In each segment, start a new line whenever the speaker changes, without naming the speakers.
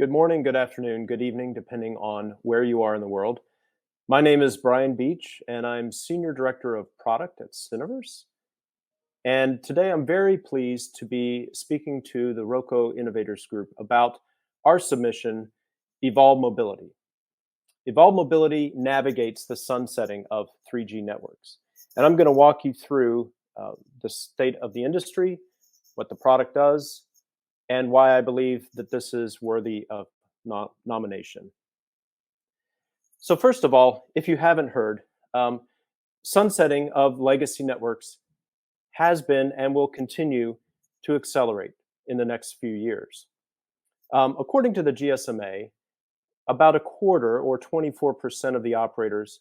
Good morning, good afternoon, good evening, depending on where you are in the world. My name is Brian Beach, and I'm Senior Director of Product at Syniverse. And today I'm very pleased to be speaking to the ROCCO Innovators Group about our submission, Evolve Mobility. Evolve Mobility navigates the sunsetting of 3G networks. And I'm going to walk you through the state of the industry, what the product does, and why I believe that this is worthy of nomination. So first of all, if you haven't heard, sunsetting of legacy networks has been and will continue to accelerate in the next few years. According to the GSMA, about a quarter or 24% of the operators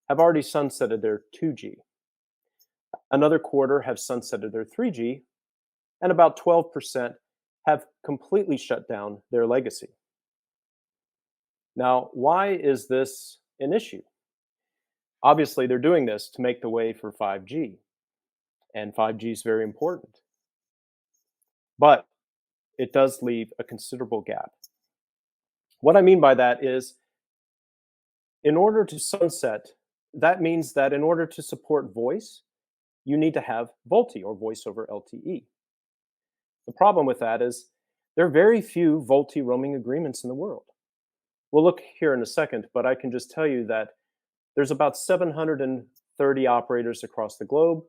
have already sunsetted their 2G. Another quarter have sunsetted their 3G, and about 12% have completely shut down their legacy. Now, why is this an issue? Obviously, they're doing this to make the way for 5G, and 5G is very important. But it does leave a considerable gap. What I mean by that is, in order to sunset, that means that in order to support voice, you need to have VoLTE or voice over LTE. The problem with that is there are very few VoLTE roaming agreements in the world. We'll look here in a second, but I can just tell you that there's about 730 operators across the globe.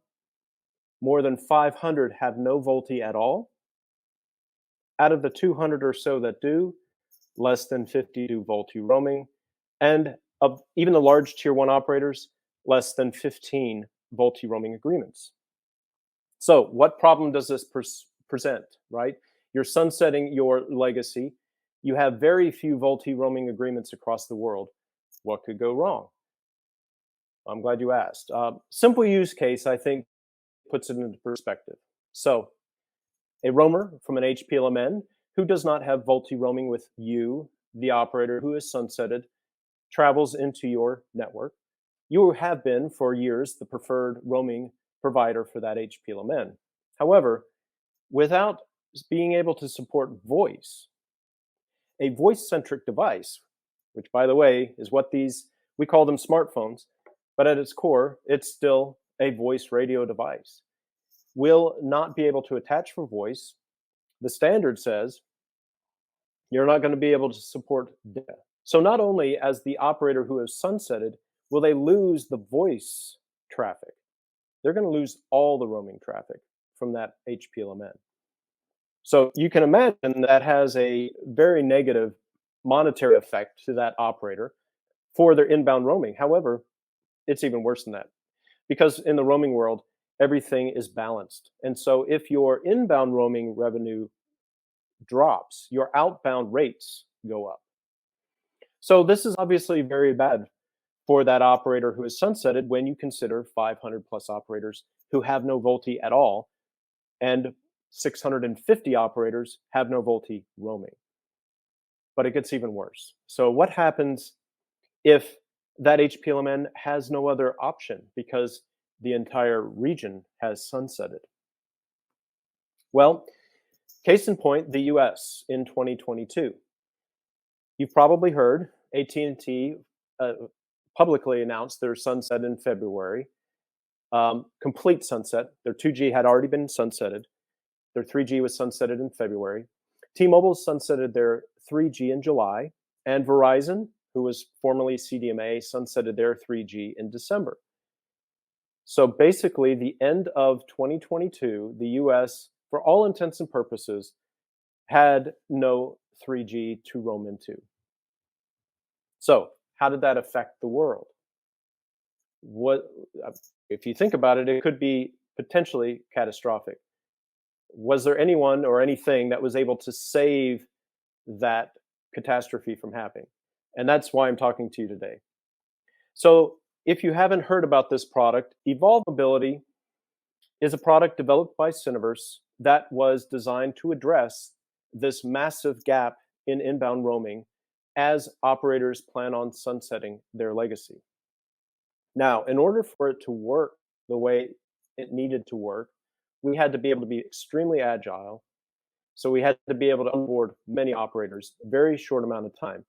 More than 500 have no VoLTE at all. Out of the 200 or so that do, less than 50 do VoLTE roaming. And of even the large tier 1 operators, less than 15 VoLTE roaming agreements. So what problem does this present, right? You're sunsetting your legacy. You have very few VoLTE roaming agreements across the world. What could go wrong? I'm glad you asked. Simple use case, I think, puts it into perspective. So a roamer from an HPLMN who does not have VoLTE roaming with you, the operator who is sunsetted, travels into your network. You have been for years the preferred roaming provider for that HPLMN. However, without being able to support voice, a voice-centric device, which by the way is what we call them smartphones, but at its core, it's still a voice radio device, will not be able to attach for voice. The standard says you're not going to be able to support data. So not only as the operator who has sunsetted, will they lose the voice traffic, they're going to lose all the roaming traffic from that HPLMN. So you can imagine that has a very negative monetary effect to that operator for their inbound roaming. However, it's even worse than that, because in the roaming world, everything is balanced. And so if your inbound roaming revenue drops, your outbound rates go up. So this is obviously very bad for that operator who is sunsetted when you consider 500 plus operators who have no VoLTE at all, and 650 operators have no VoLTE roaming. But it gets even worse. So what happens if that HPLMN has no other option because the entire region has sunsetted? Well, case in point, the US in 2022. You've probably heard AT&T publicly announced their sunset in February. Complete sunset. Their 2G had already been sunsetted. Their 3G was sunsetted in February. T-Mobile sunsetted their 3G in July, and Verizon, who was formerly CDMA, sunsetted their 3G in December. So basically, the end of 2022, the US, for all intents and purposes, had no 3G to roam into. So how did that affect the world? If you think about it, it could be potentially catastrophic. Was there anyone or anything that was able to save that catastrophe from happening? And that's why I'm talking to you today. So if you haven't heard about this product, Evolve Mobility is a product developed by Syniverse that was designed to address this massive gap in inbound roaming as operators plan on sunsetting their legacy. Now, in order for it to work the way it needed to work, we had to be able to be extremely agile So we had to be able to onboard many operators, a very short amount of time.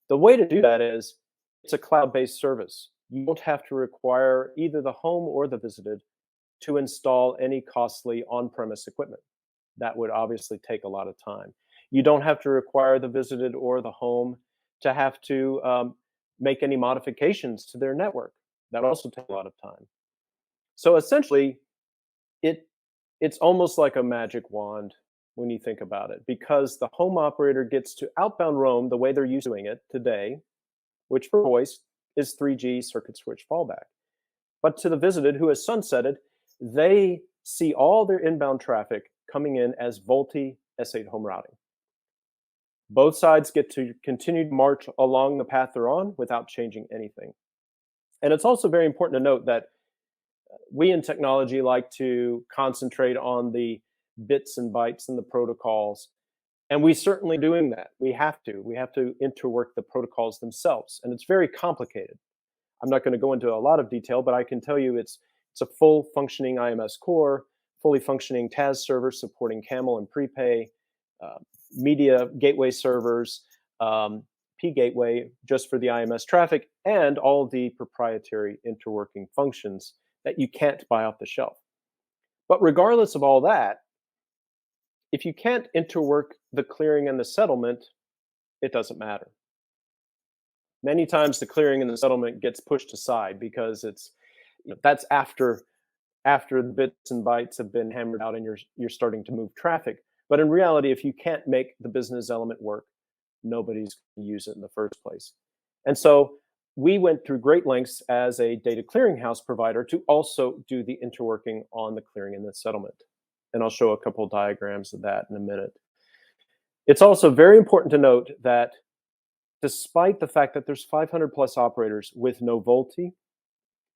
The way to do that is it's a cloud-based service. You don't have to require either the home or the visited to install any costly on-premise equipment. That would obviously take a lot of time. You don't have to require the visited or the home to have to make any modifications to their network. That would also take a lot of time. So essentially, it it's almost like a magic wand when you think about it, because the home operator gets to outbound roam the way they're used to doing it today, which for voice is 3G circuit switch fallback. But to the visited who has sunsetted, they see all their inbound traffic coming in as VoLTE S8 home routing. Both sides get to continue to march along the path they're on without changing anything. And it's also very important to note that we in technology like to concentrate on the bits and bytes and the protocols. And we certainly doing that. We have to. We have to interwork the protocols themselves. And it's very complicated. I'm not going to go into a lot of detail, but I can tell you it's a full functioning IMS core, fully functioning TAS server supporting Camel and Prepay, uh, media gateway servers, P gateway just for the IMS traffic, and all of the proprietary interworking functions that you can't buy off the shelf. But regardless of all that, if you can't interwork the clearing and the settlement, it doesn't matter. Many times the clearing and the settlement gets pushed aside because that's after the bits and bytes have been hammered out and you're starting to move traffic. But in reality, if you can't make the business element work, nobody's going to use it in the first place. And so we went through great lengths as a data clearinghouse provider to also do the interworking on the clearing and the settlement. And I'll show a couple of diagrams of that in a minute. It's also very important to note that despite the fact that there's 500 plus operators with no VoLTE,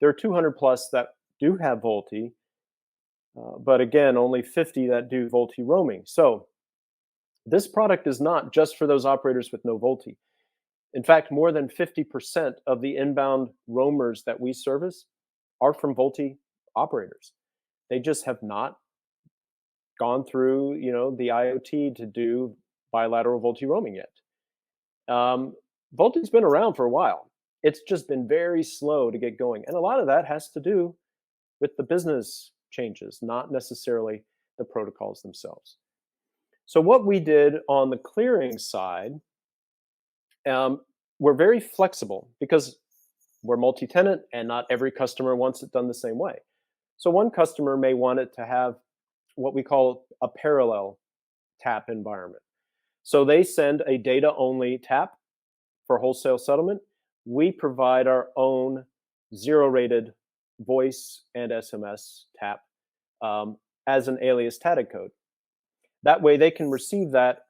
there are 200 plus that do have VoLTE, but again, only 50 that do VoLTE roaming. So this product is not just for those operators with no VoLTE. In fact, more than 50% of the inbound roamers that we service are from VoLTE operators. They just have not gone through, the IoT to do bilateral VoLTE roaming yet. VoLTE's been around for a while. It's just been very slow to get going. And a lot of that has to do with the business changes, not necessarily the protocols themselves. So what we did on the clearing side, we're very flexible because we're multi-tenant and not every customer wants it done the same way. So one customer may want it to have what we call a parallel tap environment. So they send a data-only tap for wholesale settlement. We provide our own zero-rated voice and SMS tap as an alias TATIC code. That way they can receive that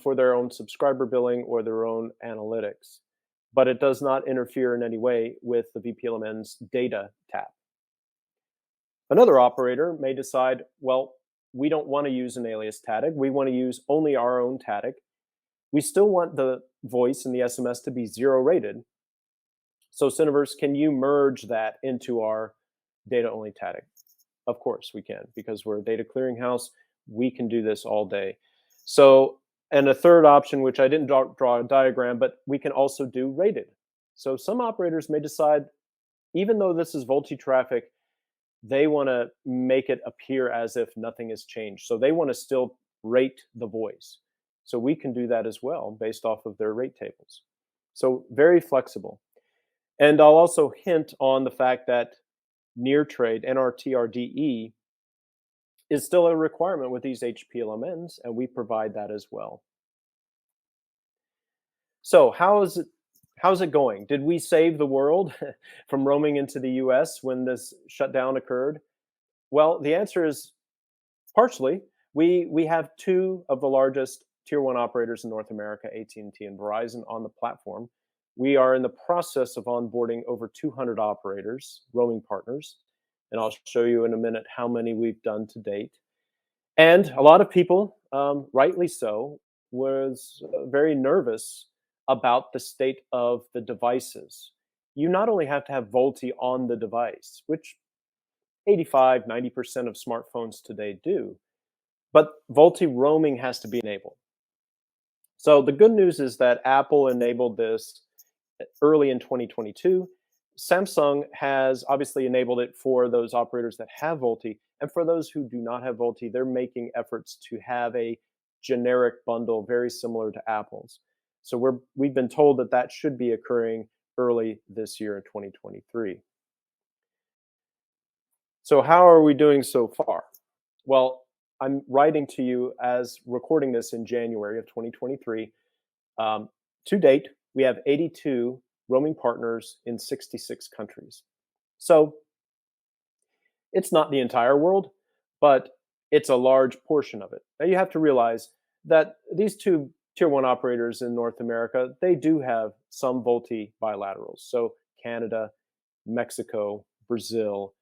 for their own subscriber billing or their own analytics. But it does not interfere in any way with the VPLMN's data tap. Another operator may decide, well, we don't want to use an alias TATIC. We want to use only our own TATIC. We still want the voice and the SMS to be zero rated. So Syniverse, can you merge that into our data-only TATIC? Of course we can, because we're a data clearinghouse. We can do this all day. So, and a third option, which I didn't draw a diagram, but we can also do rated. So some operators may decide, even though this is VoLTE traffic, they want to make it appear as if nothing has changed. So they want to still rate the voice. So we can do that as well based off of their rate tables. So very flexible. And I'll also hint on the fact that near trade, NRTRDE, is still a requirement with these HPLMNs, and we provide that as well. So how's it going? Did we save the world from roaming into the US when this shutdown occurred? Well, the answer is partially. We have two of the largest tier one operators in North America, AT&T and Verizon, on the platform. We are in the process of onboarding over 200 operators, roaming partners, and I'll show you in a minute how many we've done to date. And a lot of people, rightly so, was very nervous about the state of the devices. You not only have to have VoLTE on the device, which 85, 90% of smartphones today do, but VoLTE roaming has to be enabled. So the good news is that Apple enabled this early in 2022. Samsung has obviously enabled it for those operators that have VoLTE, and for those who do not have VoLTE, they're making efforts to have a generic bundle very similar to Apple's. So we've been told that that should be occurring early this year in 2023. So how are we doing so far? Well, I'm writing to you as recording this in January of 2023. Um, to date, we have 82 roaming partners in 66 countries. So it's not the entire world, but it's a large portion of it. Now you have to realize that these two tier one operators in North America, they do have some VoLTE bilaterals. So Canada, Mexico, Brazil,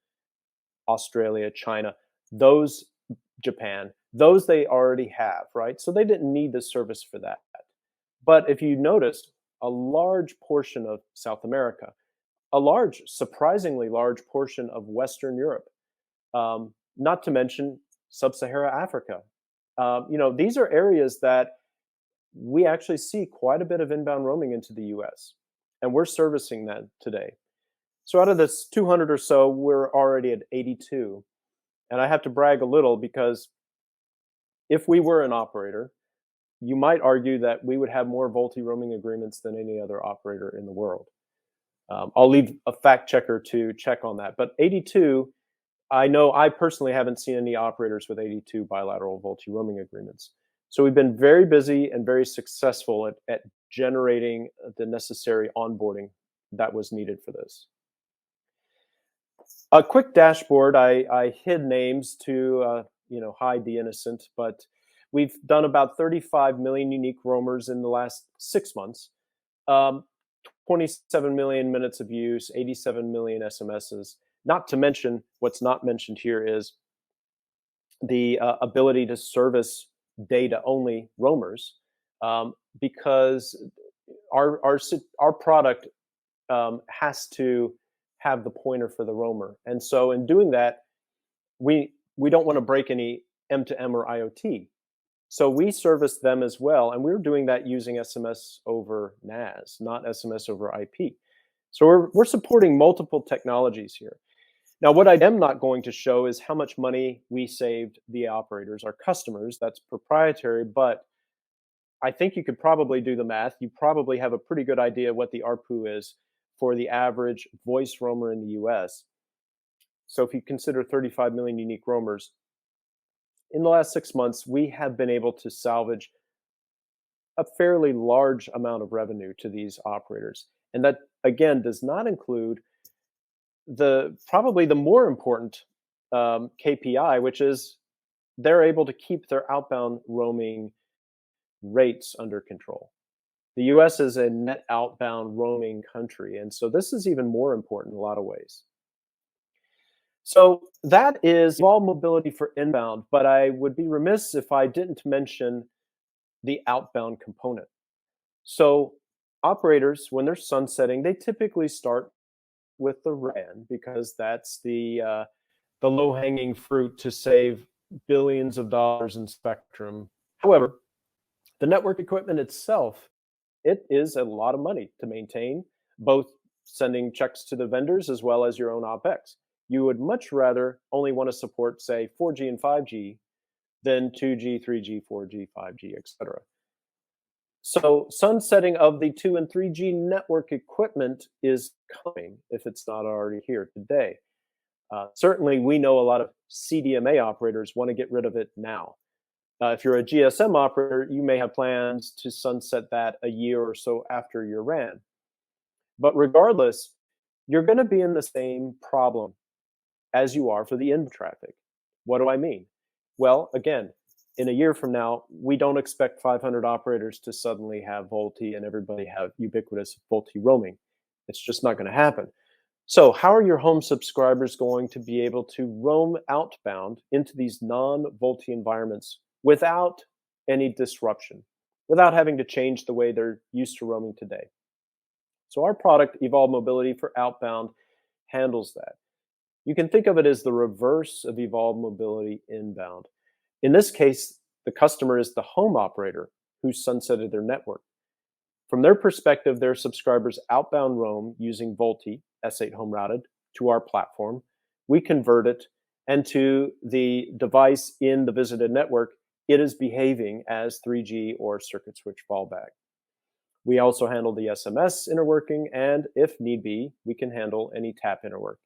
Australia, China, those Japan, those they already have, right? So they didn't need the service for that. But if you noticed, a large portion of South America, a large, surprisingly large portion of Western Europe, not to mention Sub-Saharan Africa. These are areas that we actually see quite a bit of inbound roaming into the US, and we're servicing that today. So out of this 200 or so, we're already at 82. And I have to brag a little because if we were an operator, you might argue that we would have more VoLTE roaming agreements than any other operator in the world. I'll leave a fact checker to check on that. But 82, I know I personally haven't seen any operators with 82 bilateral VoLTE roaming agreements. So we've been very busy and very successful at generating the necessary onboarding that was needed for this. A quick dashboard. I hid names to hide the innocent, but we've done about 35 million unique roamers in the last 6 months. 27 million minutes of use, 87 million SMSs. Not to mention, what's not mentioned here is the ability to service data-only roamers, because our product has to have the pointer for the roamer. And so in doing that, we don't want to break any M2M or IoT. So we service them as well. And we're doing that using SMS over NAS, not SMS over IP. So we're supporting multiple technologies here. Now, what I am not going to show is how much money we saved the operators, our customers. That's proprietary, but I think you could probably do the math. You probably have a pretty good idea what the ARPU is for the average voice roamer in the US. So if you consider 35 million unique roamers, in the last 6 months, we have been able to salvage a fairly large amount of revenue to these operators. And that, again, does not include probably the more important KPI, which is they're able to keep their outbound roaming rates under control. The US is a net outbound roaming country, and so this is even more important in a lot of ways. So that is all mobility for inbound, but I would be remiss if I didn't mention the outbound component. So operators, when they're sunsetting, they typically start with the RAN because that's the low-hanging fruit to save billions of dollars in spectrum. However, the network equipment itself, it is a lot of money to maintain, both sending checks to the vendors as well as your own OpEx. You would much rather only want to support, say, 4G and 5G than 2G, 3G, 4G, 5G, etc. So sunsetting of the 2 and 3G network equipment is coming if it's not already here today. Certainly, we know a lot of CDMA operators want to get rid of it now. If you're a GSM operator, you may have plans to sunset that a year or so after your RAN. But regardless, you're going to be in the same problem as you are for the in traffic. What do I mean? Well, again, in a year from now, we don't expect 500 operators to suddenly have VoLTE and everybody have ubiquitous VoLTE roaming. It's just not going to happen. So how are your home subscribers going to be able to roam outbound into these non-VoLTE environments without any disruption, without having to change the way they're used to roaming today? So our product, Evolve Mobility for Outbound, handles that. You can think of it as the reverse of Evolve Mobility inbound. In this case, the customer is the home operator who sunsetted their network. From their perspective, their subscribers outbound roam using VoLTE, S8 home routed, to our platform. We convert it, and to the device in the visited network, it is behaving as 3G or circuit switch fallback. We also handle the SMS interworking, and if need be, we can handle any tap interworking.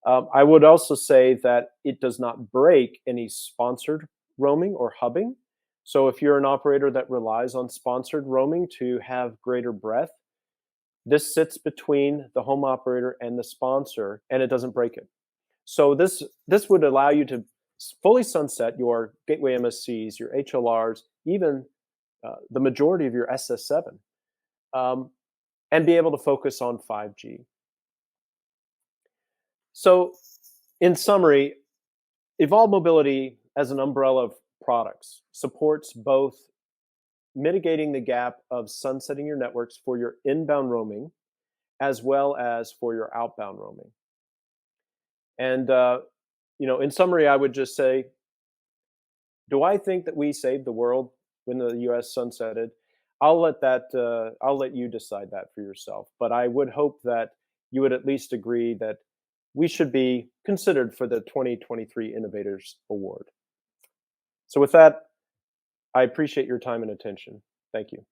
I would also say that it does not break any sponsored roaming or hubbing. So if you're an operator that relies on sponsored roaming to have greater breadth, this sits between the home operator and the sponsor, and it doesn't break it. So this would allow you to fully sunset your gateway MSCs, your HLRs, even the majority of your SS7, um, and be able to focus on 5G. So, in summary, Evolve Mobility as an umbrella of products supports both mitigating the gap of sunsetting your networks for your inbound roaming as well as for your outbound roaming. And in summary, I would just say, do I think that we saved the world when the U.S. sunsetted? I'll let you decide that for yourself. But I would hope that you would at least agree that we should be considered for the 2023 Innovators Award. So with that, I appreciate your time and attention. Thank you.